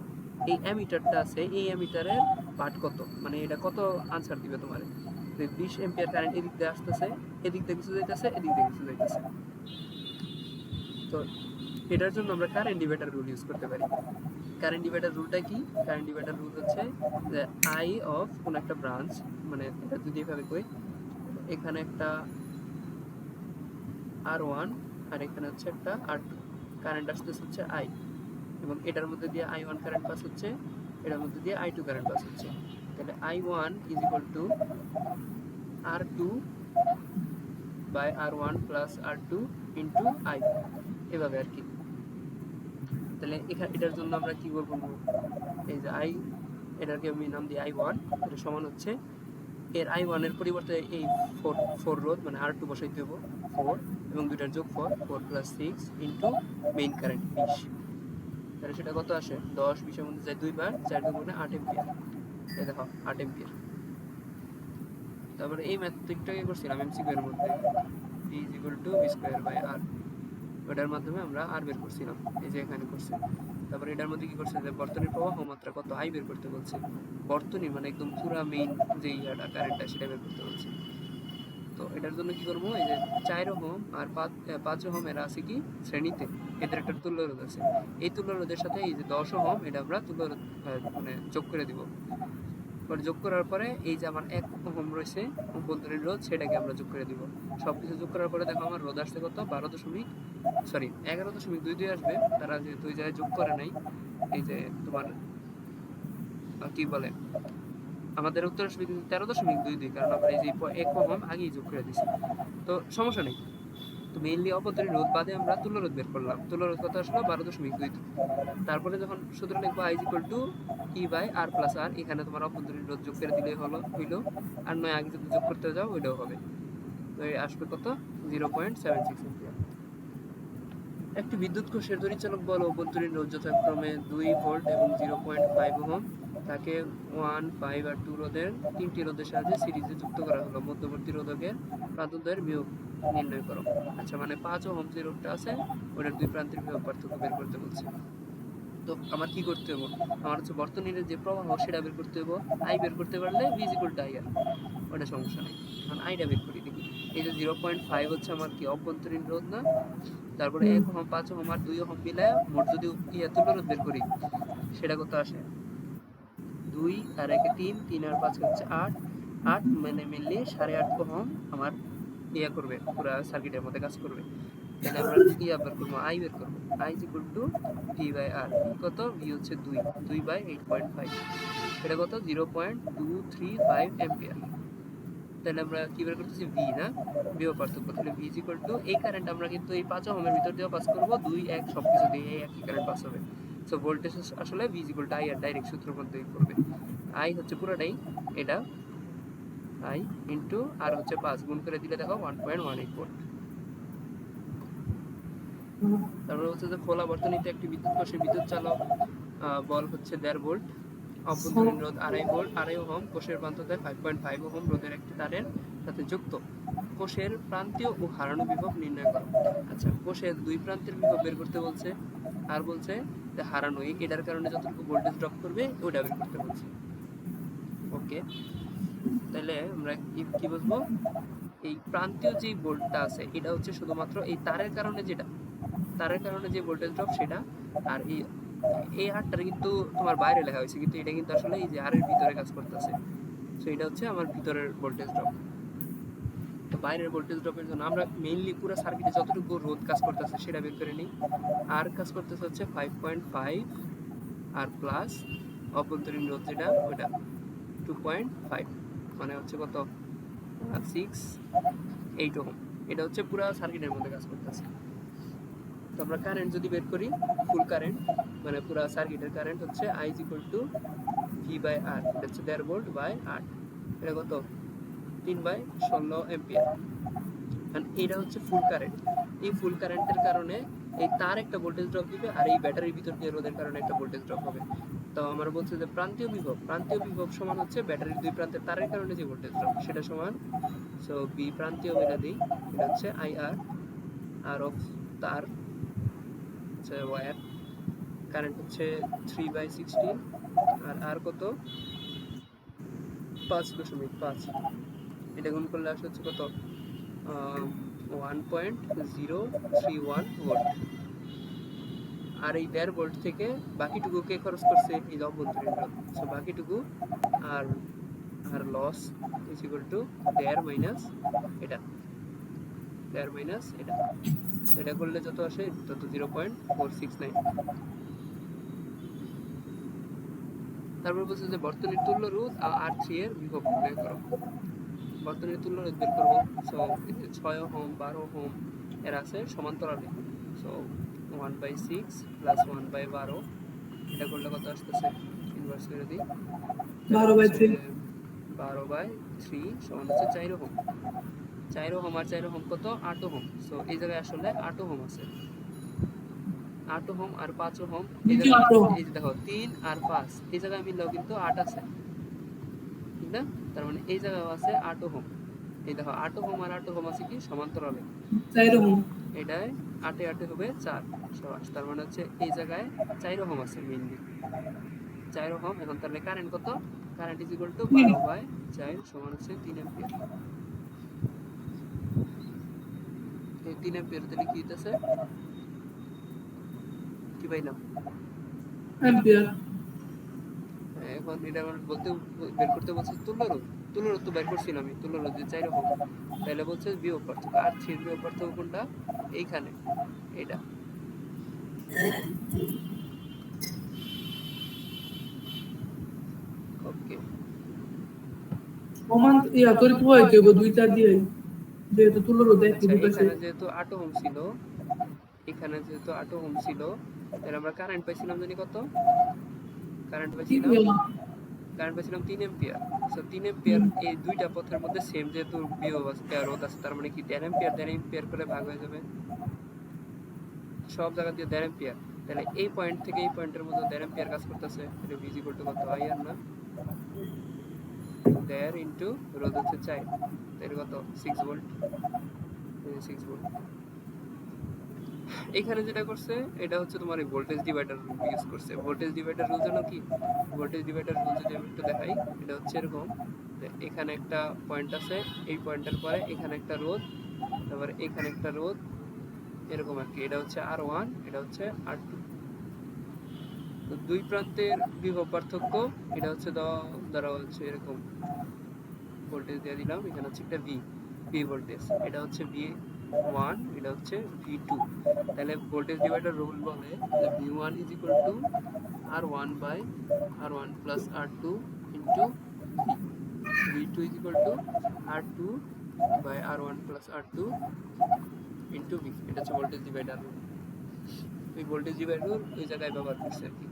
Speaker 1: এই অ্যামিটারটা আছে, এই অ্যামিটারের পার্ট কত, মানে এটা কত আনসার দিবে তোমার? 20 এম্পিয়ার কারেন্ট এদিক দিয়ে আসতেছে, এদিক দিয়ে কিছু যাইতেছে, এদিক দিয়ে কিছু যাইতেছে। তো এটার জন্য আমরা কারেন্ট ডিভাইডার রুল ইউজ করতে পারি। কারেন্ট ডিভাইডার রুলটা কি? কারেন্ট ডিভাইডার রুল হচ্ছে যে আই অফ কোন একটা ব্রাঞ্চ, মানে এটা যদি এভাবে কই, এখানে একটা R1 আর এখানে হচ্ছে একটা R2 কারেন্ট আসতেছে হচ্ছে I, এবং এটার মধ্যে দিয়ে I1 কারেন্ট পাস হচ্ছে, এটার মধ্যে দিয়ে I2 কারেন্ট পাস হচ্ছে। তাহলে I1 is equal to R2 by R1 plus R2 into I, এভাবে আর কি। তাহলে এখানে এটার জন্য আমরা কি করবো, এই যে I, এটাকে আমি নাম দিই I1, এটা সমান হচ্ছে এর I1 এর পরিবর্তে এই 4 রোধ মানে R2 বসাইতে হবে 4, এবং দুইটার যোগ 4 প্লাস 6 ইন্টু মেইন কারেন্ট 20। তাহলে সেটা কত আসে, 10 20 এর মধ্যে যায় 2 বার, 4 2 8 এম্পিয়ার। এই দেখো 8 এম্পিয়ার। তারপরে এই ম্যাথটিকটাকে করছিলাম এমসিকিউ এর মধ্যে, V is equal to V square by R, ওটার মাধ্যমে আমরা আর বের করছিলাম, এই যে এখানে করছি। তারপরে এটার মধ্যে কি করছে, যে বর্তনীর প্রবাহ মাত্রা কত I বের করতে বলছে, বর্তনী মানে একদম পুরা মেইন যে ইয়াটা কারেন্টটা সেটা বের করতে বলছে। তো এটার জন্য কি করবো, এই যে 4 ওহম আর 5 ওহম এরা আছে কি শ্রেণীতে, এদের একটা তুল্য রোধ আছে, এই তুল্য রোধের সাথে এই যে 10 ওহম এটা আমরা তুল্য রোধ মানে যোগ করে দিব। এবার যোগ করার পরে এই যে আমার 1 ওহম রয়েছে অভ্যন্তরীণ রোধ, সেটাকে আমরা যোগ করে দিব। সবকিছু যোগ করার পরে দেখো আমার রোধ আসছে কত, 11.22 আসবে। তারা যেহেতু ওই জায়গায় যোগ করে নাই, এই যে তোমার কি বলে, আমাদের উত্তর আসবে 13.22, কারণ আমরা এই যে 1 ওহম আগেই যোগ করে দিছি, তো সমস্যা নেই। তো মেইনলি অভ্যন্তরীণ রোধ বাদে আমরা তুল্য রোধ বের করলাম, তুল্য রোধ কত আসলো 12.22। তারপরে যখন সূত্র লিখবো I equal to E by R plus R, এখানে তোমার অভ্যন্তরীণ রোধ যোগ করে দিলেই হইলো, আর নয় আগে যদি যোগ করতে যাও ওইটাও হবে। তো এই আসবে কত, 0.76 এম্পিয়ার। একটি বিদ্যুৎ কোষের তড়িৎচালক বল অভ্যন্তরীণ রোধ যথাক্রমে 2 ভোল্ট এবং 0.5 ওহম, তাকে 1, 5 আর 2 রোধের 3টি রোধের সাহায্যে সিরিজে যুক্ত করা হলো। মধ্যবর্তী রোধকের প্রান্তদ্বয়ের বিভব নির্ণয় করো। আচ্ছা, মানে 5 ওহম যে রোধটা আছে ওটার দুই প্রান্তের বিভব পার্থক্য বের করতে বলছে। তো আমার কি করতে হবে, আমার হচ্ছে বর্তনীর যে প্রবাহ সেটা বের করতে হবে। I বের করতে পারলে V is equal two IR, ওটা সমস্যা নেই। এখন আইটা বের করি দেখি। এই যে 0.5 হচ্ছে আমার কি অভ্যন্তরীণ রোধ না, তারপরে 1 ওহম 5 ওহম আর 2 ওহম মিলায় মোট যদি তুল্য রোধ বের করি, সেটা কত আসে, 2 আর 1 3, 3 আর 5 হচ্ছে 8, 8 মানে মিললে 8.5 ওহম আমার করবে, পুরো সার্কিটের মধ্যে কাজ করবে। তাহলে আমরা বের করবো, I বের করবো। I is equal to V by R, কত, V হচ্ছে 2 বাই 8.5, এটা কত 0.235 এম্পিয়ার। তাহলে আমরা কি বের করতেছি, V না, বিভব পার্থক্য। তাহলে V ইজ ইকুয়াল টু, এই কারেন্ট আমরা কিন্তু এই 5 ওহমের ভিতর দিয়ে পাস করব, 2 1 সবকিছু দিয়ে এই একই কারেন্ট পাস হবে। সো ভোল্টেজ আসলে V is equal two IR, direct সূত্র মধ্যেই করবে। I হচ্ছে পুরোটাই এটা, I ইনটু R হচ্ছে 5, গুণ করে দিলে দেখো 1.18 ভোল্ট। তারপরে হচ্ছে যে খোলা বর্তনীতে একটি বিদ্যুৎ কোষে বিদ্যুৎ চালক বল হচ্ছে 1.5 ভোল্ট, অভ্যন্তরীণ রোধ 2.5 ওহম, কোষের প্রান্ততে 5.5 ওহম রোধের একটি তারের সাথে যুক্ত। কোষের প্রান্তীয় ও হারানো বিভব নির্ণয় করো। আচ্ছা, কোষের দুই প্রান্তের বিভব বের করতে বলছে, আর বলছে যে হারানো এটার কারণে যতটুকু ভোল্টেজ ড্রপ করবে ওটা বের করতে বলছে। ওকে, তাহলে আমরা কি বুঝবো, এই প্রান্তীয় যে ভোল্টটা আছে এটা হচ্ছে শুধুমাত্র এই তারের কারণে যে ভোল্টেজ ড্রপ সেটা, আর এই হারটা কিন্তু তোমার বাইরে লেখা হয়েছে, কিন্তু এটা কিন্তু আসলে এই যে আর এর ভিতরে কাজ করতেছে। সো এটা হচ্ছে আমার ভিতরের ভোল্টেজ ড্রপ। তো বাইরের ভোল্টেজ ড্রপের জন্য আমরা মেইনলি পুরো সার্কিটে যতটুকু রোধ কাজ করতেছে সেটা বের করে নিই। আর কাজ করতেছে হচ্ছে 5.5, আর প্লাস অভ্যন্তরীণ রোধ যেটা ওটা 2.5, মানে হচ্ছে কত 6 8 ওহম। এটা হচ্ছে পুরো সার্কিটের মধ্যে কাজ করতেছে। তো আমরা কারেন্ট যদি বের করি, ফুল কারেন্ট মানে পুরো সার্কিটের কারেন্ট হচ্ছে I is equal to V by R, এটা হচ্ছে 1.5 ভোল্ট বাই 8, এটা কত 3 বাই 16 এম্পিয়ার। এটা হচ্ছে ফুল কারেন্ট। এই ফুল কারেন্টের কারণে এই তার একটা ভোল্টেজ ড্রপ দিবে, আর এই ব্যাটারির ভিতর দিয়ে রোধের কারণে একটা ভোল্টেজ ড্রপ হবে। তো আমরা বলছি যে প্রান্তীয় বিভব সমান হচ্ছে ব্যাটারির দুই প্রান্তের তারের কারণে যে ভোল্টেজ ড্রপ সেটা সমান, সো বি প্রান্তীয় মেলা দিই, এটা হচ্ছে IR, আর অফ তার হচ্ছে ওয়্যার, কারেন্ট হচ্ছে 3/16, আর আর কত 5.5, এটা গুণ করলে আসে হচ্ছে কত 1.031 ভোল্ট। আর এই 1.5 ভোল্ট থেকে বাকিটুকু কে খরচ করছে, এই অভ্যন্তরীণ রোধ। সো বাকিটুকু আর R loss is equal to 1.5 minus এটা। স্কয়ার মাইনাস এটা, এটা করলে যত আসে তত 0.469। তারপর বলছে যে বর্তনীর তুল্য রোধ R3 এর বিভব নির্ণয় করো। বর্তনীর তুল্য রোধ বের করবো। সো 6 ওহম 12 ওহম এর আছে সমান্তরালে। সো 1/6 প্লাস 1/12, এটা করলে কত আসতেছে, ইনভার্স করে দিই, তাহলে
Speaker 2: 12/3
Speaker 1: 12/3 সমান হচ্ছে 4 ওহম। 4 ওহম আর 4 ওহম কত, 8 ওহম। সো এই জায়গায় আসলে 8 ওহম আছে। 8 ওহম আর 5 ওহম এই
Speaker 2: নিচে
Speaker 1: জায়গায়,
Speaker 2: 8 ওহম।
Speaker 1: এই যে দেখো 3 আর 5 এই জায়গায় মিললেও কিন্তু 8 আছে, ঠিক না? তার মানে এই জায়গায় আছে 8 ওহম। এই দেখো 8 ওহম আর 8 ওহম আছে কি সমান্তরালে,
Speaker 2: 4 ওহম।
Speaker 1: এটায় 8 এ 8 হবে 4 সমান, তার মানে হচ্ছে এই জায়গায় 4 ওহম আছে মেইনলি, 4 ওহম। এখন তাহলে কারেন্ট কত, কারেন্ট ইজ ইকুয়াল টু 12/4 সমান হচ্ছে 3 অ্যাম্পিয়ার। এই 3 অ্যাম্পিয়ার তাহলে কি হইতাছে, কি পাইলাম,
Speaker 2: অ্যাম্পিয়ার।
Speaker 1: এখন এটা আমার বলতে বের করতে বলছে তুল্য রোধ। তুল্য রোধ তো বের করছিলাম আমি, তুল্য রোধ যে 4 ওহম, তাহলে বলছে বিভব পার্থক্য, আর 3 এর বিভব পার্থক্য কোনটা, এইখানে এটা। ওকে,
Speaker 2: সমান ইয়া করে প্রবাহিত হইব 2-4 দিয়ে, যেহেতু তুলো রোধ একই
Speaker 1: আচ্ছা
Speaker 2: দুটো
Speaker 1: এখানে যেহেতু 8 ওহম ছিল, এখানে যেহেতু 8 ওহম ছিল, তাহলে আমরা কারেন্ট পাইছিলাম জানি কত, কারেন্ট পাইছিলাম, কারেন্ট পাইছিলাম 3 অ্যাম্পিয়ার। সো 3 অ্যাম্পিয়ার এই দুইটা পথের মধ্যে সেম যেহেতু বিভব আছে, রোধ আছে, তার মানে কি 1.5 অ্যাম্পিয়ার 1.5 অ্যাম্পিয়ার করে ভাগ হয়ে যাবে, সব জায়গা দিয়ে 1.5 অ্যাম্পিয়ার। তাহলে এই পয়েন্ট থেকে এই পয়েন্টের মধ্যে 1.5 অ্যাম্পিয়ার কাজ করতেছে, তাহলে v ইকুয়াল টু কত, i আর না 1.5 ইনটু রোধ হচ্ছে 4, তাহলে কত 6 ভোল্ট, 6 ভোল্ট। এখানে যেটা করছে এটা হচ্ছে তোমার এই ভোল্টেজ ডিভাইডার রুল ইউজ করছে। ভোল্টেজ ডিভাইডার রুল জানো কি, ভোল্টেজ ডিভাইডার রুল যদি আমি একটু দেখাই, এটা হচ্ছে এরকম, এখানে একটা পয়েন্ট আছে, এই পয়েন্টের পরে এখানে একটা রোধ, তারপরে এখানে একটা রোধ, এরকম আর কি। এটা হচ্ছে R1, এটা হচ্ছে R2। তো দুই প্রান্তের বিভব পার্থক্য, এটা হচ্ছে ধরা হচ্ছে এরকম ভোল্টেজ দিয়ে দিলাম, এখানে হচ্ছে একটা ভি ভোল্টেজ, এটা হচ্ছে V1, এটা হচ্ছে V2। তাহলে ভোল্টেজ ডিভাইডার রুল বলে যে V1 is equal to R1 by R1 plus R2 into V, V2 is equal to R2 by R1 plus R2 into V। এটা হচ্ছে ভোল্টেজ ডিভাইডার রুল। ওই ভোল্টেজ ডিভাইডার রুল ওই জায়গায় ব্যবহার করছে আর কি।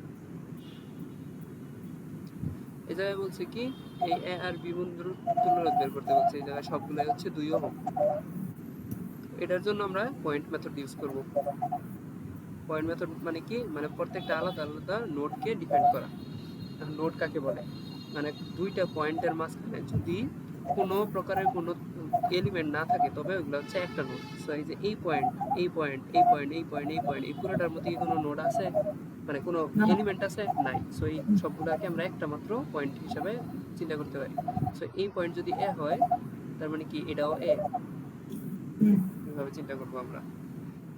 Speaker 1: এই জায়গায় বলছে কি, এই এ আর বি বিন্দুর তুল্যরোধ বের করতে বলছে। এই জায়গায় সবগুলাই হচ্ছে 2 ওহম। এটার জন্য আমরা পয়েন্ট মেথড ইউজ করব। পয়েন্ট মেথড মানে কি, মানে প্রত্যেকটা আলাদা আলাদা নোডকে ডিফাইন করা। নোড কাকে বলে, মানে দুইটা পয়েন্টের মাঝখানে যদি কোনো প্রকারের কোনো এলিমেন্ট না থাকে তবে ওগুলো হচ্ছে একটা নোড। সো এই যে এই পয়েন্ট, এই পয়েন্ট, এই পয়েন্ট, এই পয়েন্ট, এই পয়েন্ট, এই পুরোটার মধ্যে কি কোনো নোড আছে, মানে কোনো এলিমেন্ট আছে, নাই। সো এই সবগুলোকে আমরা একটা মাত্র পয়েন্ট হিসাবে চিন্তা করতে পারি। সো এই পয়েন্ট যদি এ হয়, তার মানে কি এটাও এ, এভাবে চিন্তা করবো আমরা।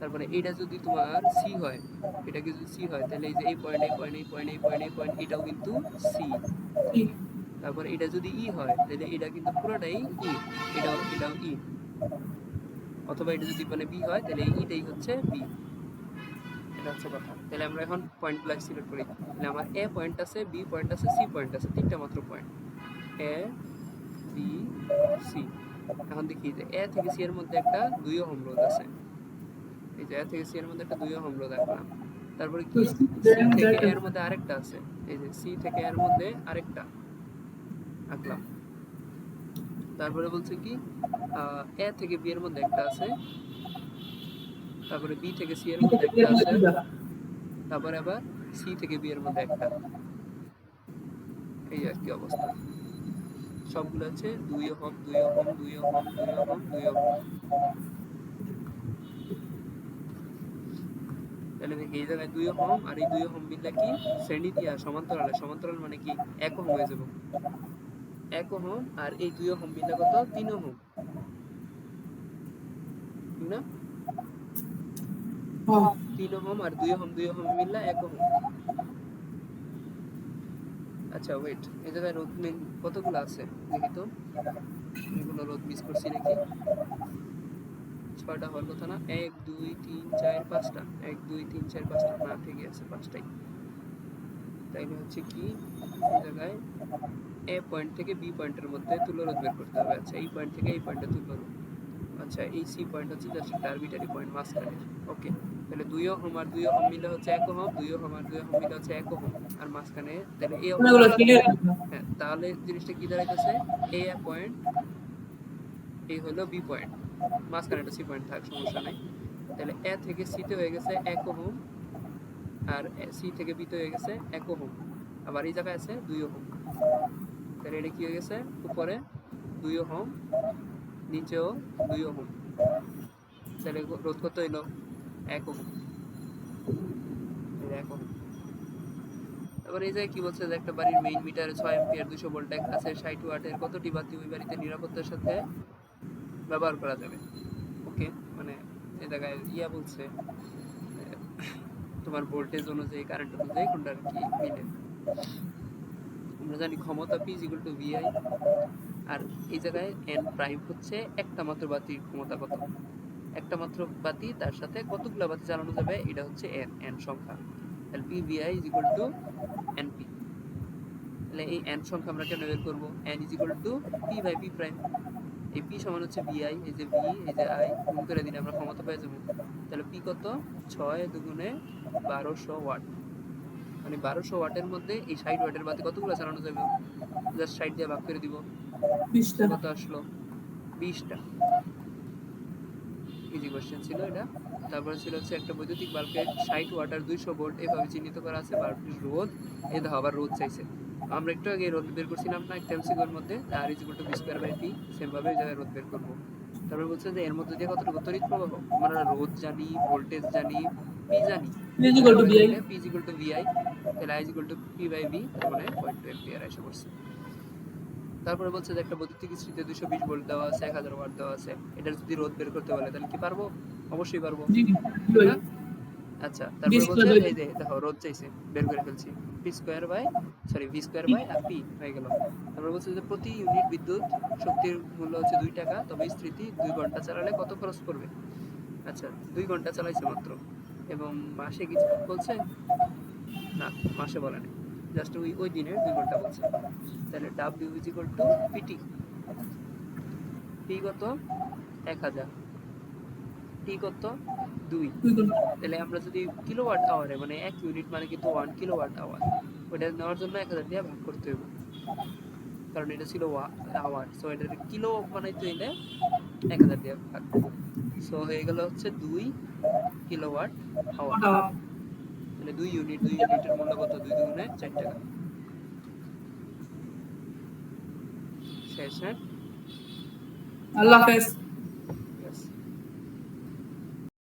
Speaker 1: তারপরে এটা যদি তোমার সি হয়, এটাকে যদি সি হয়, তাহলে এই যে এই পয়েন্ট, এই পয়েন্ট, এই পয়েন্ট, এই পয়েন্ট, এই পয়েন্ট, এটাও কিন্তু সি। তারপরে এটা যদি ই হয়, তাহলে এটা কিন্তু পুরোটাই ই, এটাও ই। অথবা এটা যদি মানে বি হয়, তাহলে ইটাই হচ্ছে বি। এটা হচ্ছে কথা। তাহলে আমরা এখন পয়েন্টগুলো সিলেক্ট করি। তাহলে আমার এ পয়েন্ট আছে, বি পয়েন্ট আছে, সি পয়েন্ট আছে, তিনটা মাত্র পয়েন্ট, এ বি সি। এখন দেখি যে এ থেকে সি এর মধ্যে একটা 2 ওহম রোধ আছে। এই যে এ থেকে সি এর মধ্যে একটা 2 ওহম রোধ রাখলাম। তারপরে কি, সি থেকে এর মধ্যে আরেকটা আছে, এই যে সি থেকে এর মধ্যে আরেকটা আঁকলাম। তারপরে বলছে কি, এ থেকে বি এর মধ্যে একটা আছে, তারপরে বি থেকে সি এর মধ্যে একটা আছে, তারপরে আবার সি থেকে বি এর মধ্যে একটা। এই আর কি অবস্থা। সবগুলো আছে 2 ohm 2 ohm 2 ohm 2 ohm 2 ohm. তাহলে দেখি এই জায়গায় 2 ওহম আর এই 2 ওহম মিললে কি শ্রেণী দিয়া সমান্তরালে, সমান্তরাল মানে কি 1 ওহম হয়ে যাব। 1 ওহম আর এই 2 ওহম মিললে কত, 3 ওহম, ঠিক না? 3 ওহম আর 2 ওহম 2 ওহম মিললে 1 ওহম। আচ্ছা ওয়েট, এই জায়গায় রোধ কতগুলো আছে দেখি তো, এগুলো রোধ মিস করছি নাকি। ছয়টা হওয়ার কথা না? 1 2 3 4 5টা, 1 2 3 4 5টা, না ঠিকই আছে, 5টাই। তাইলে হচ্ছে কি এই জায়গায় এ পয়েন্ট থেকে বি পয়েন্টের মধ্যে তুল্যরোধ বের করতে হবে। আচ্ছা, এই পয়েন্ট থেকে এই পয়েন্টে তুল্যরোধ। আচ্ছা, এই সি পয়েন্ট হচ্ছে জাস্ট একটা আরবিটারি পয়েন্ট মাঝখানের। ওকে, তাহলে 2 ওহম আর 2 ওহম মিলে হচ্ছে 1 ওহম, 2 ওহম আর 2 ওহম মিলে হচ্ছে 1 ওহম, আর মাঝখানে তাহলে এই
Speaker 2: এগুলো
Speaker 1: অবস্থায়
Speaker 2: ক্লিয়ার।
Speaker 1: হ্যাঁ, তাহলে জিনিসটা কি দাঁড়াইতেছে? এ পয়েন্ট, এই হলো বি পয়েন্ট, মাঝখানে একটা সি পয়েন্ট থাক, সমস্যা নাই। তাহলে এ থেকে সিতে হয়ে গেছে 1 ওহম, আর সি থেকে বিতে হয়ে গেছে 1 ওহম, আবার এই জায়গায় আছে 2 ওহম। তাহলে এটা কি হয়ে গেছে? উপরে 2 ওহম, নিচেও 2 ওহম। তাহলে রোধ কত হইলো? 1 ওহম। 1 ওহম। এবার এই জায়গায় কি বলছে যে একটা বাড়ির মেইন মিটারে 6 এম্পিয়ার 200 ভোল্ট আছে, 60 ওয়াটের কতটি বাতি ওই বাড়িতে নিরাপত্তার সাথে ব্যবহার করা যাবে? ওকে, মানে এই জায়গায় ইয়া বলছে তোমার ভোল্টেজ অনুযায়ী, কারেন্ট অনুযায়ী কোনটা আর কি মিলে। আমরা জানি ক্ষমতা P = VI, আর এই জায়গায় n প্রাইম হচ্ছে একটা মাত্র বাতির ক্ষমতা কত, একটা মাত্র বাতি, তার সাথে কতগুলো বাতি চালানো যাবে, এটা হচ্ছে n সংখ্যা। তাহলে PVI = NP। তাহলে এই n সংখ্যা আমরা কেন বের করব? n = P/P prime. এই P সমান হচ্ছে VI, এই যে V, এই যে I গুণ করে দিলে আমরা ক্ষমতা পেয়ে যাব। তাহলে P কত? 6 দুগুণে 1200 ওয়াট। মানে 1200 ওয়াটের মধ্যে এই 60 ওয়াটের বাতি কতগুলো চালানো যাবে? জাস্ট 60 দিয়ে ভাগ করে দিব,
Speaker 2: 20টা।
Speaker 1: কত আসলো? 20টা। ইজি কোশ্চেন ছিল এটা। তারপরে ছিল হচ্ছে একটা বৈদ্যুতিক বাল্বের 60 ওয়াট আর 200 ভোল্ট এভাবে চিহ্নিত করা আছে। বাল্বটির রোধ, এই দেখো আবার রোধ চাইছে। আমরা একটু আগে রোধ বের করছিলাম না একটা এমসিকিউর মধ্যে, R = V²/P, সেম ভাবে এই জায়গায় রোধ বের করব। তারপর বলছে যে এর মধ্যে দিয়ে কতটুকু তড়িৎ প্রবাহ, আমরা রোধ জানি, ভোল্টেজ জানি, P জানি,
Speaker 2: ইকুয়াল টু
Speaker 1: করে
Speaker 2: বিআই।
Speaker 1: দিলে P = VI, তাহলে I = P/V, তার মানে 0.2 এম্পিয়ার এসে পড়ছে। তারপরে বলছে যে একটা বৈদ্যুতিক ইস্ত্রিতে 220 ভোল্ট দেওয়া আছে, 1000 ওয়াট দেওয়া আছে, এটার যদি রোধ বের করতে বলে তাহলে কি পারবো? অবশ্যই পারবো,
Speaker 2: জি,
Speaker 1: ঠিক
Speaker 2: দুই।
Speaker 1: না? আচ্ছা, তারপরে
Speaker 2: 20
Speaker 1: বলছে
Speaker 2: দুই।
Speaker 1: এই যে দেখো রোধ চাইছে, বের করে ফেলছি, V² হয়ে গেল। তারপরে বলছে যে প্রতি ইউনিট বিদ্যুৎ শক্তির মূল্য হচ্ছে 2 টাকা, তবে ইস্ত্রিটি 2 ঘন্টা চালালে কত খরচ পড়বে? আচ্ছা, 2 ঘন্টা চালাইছে মাত্র, এবং মাসে কিছু বলছে না, মাসে বলে নাই, জাস্ট ওই দিনের 2 ঘন্টা বলছে। তাহলে W = PT। P কত? 1000, T কত? 2। তাহলে আমরা যদি কিলোওয়াট আওয়ারে, মানে 1 ইউনিট মানে কিন্তু 1 কিলোওয়াট আওয়ার, ওটা নেওয়ার জন্য 1000 দিয়ে ভাগ করতে হবে, কারণ এটা ছিল আওয়ার, সো এটা কিলো বানাইতে হইলে 1000 দিয়ে ভাগ। সো হয়ে গেল হচ্ছে 2 কিলোওয়াট আওয়ার। তাহলে 2 ইউনিট, 2 ইউনিটের মূল্য কত? 2 দুগুণে 4 টাকা। শেষ, হ্যাঁ?
Speaker 2: আল্লাহ হাফেজ।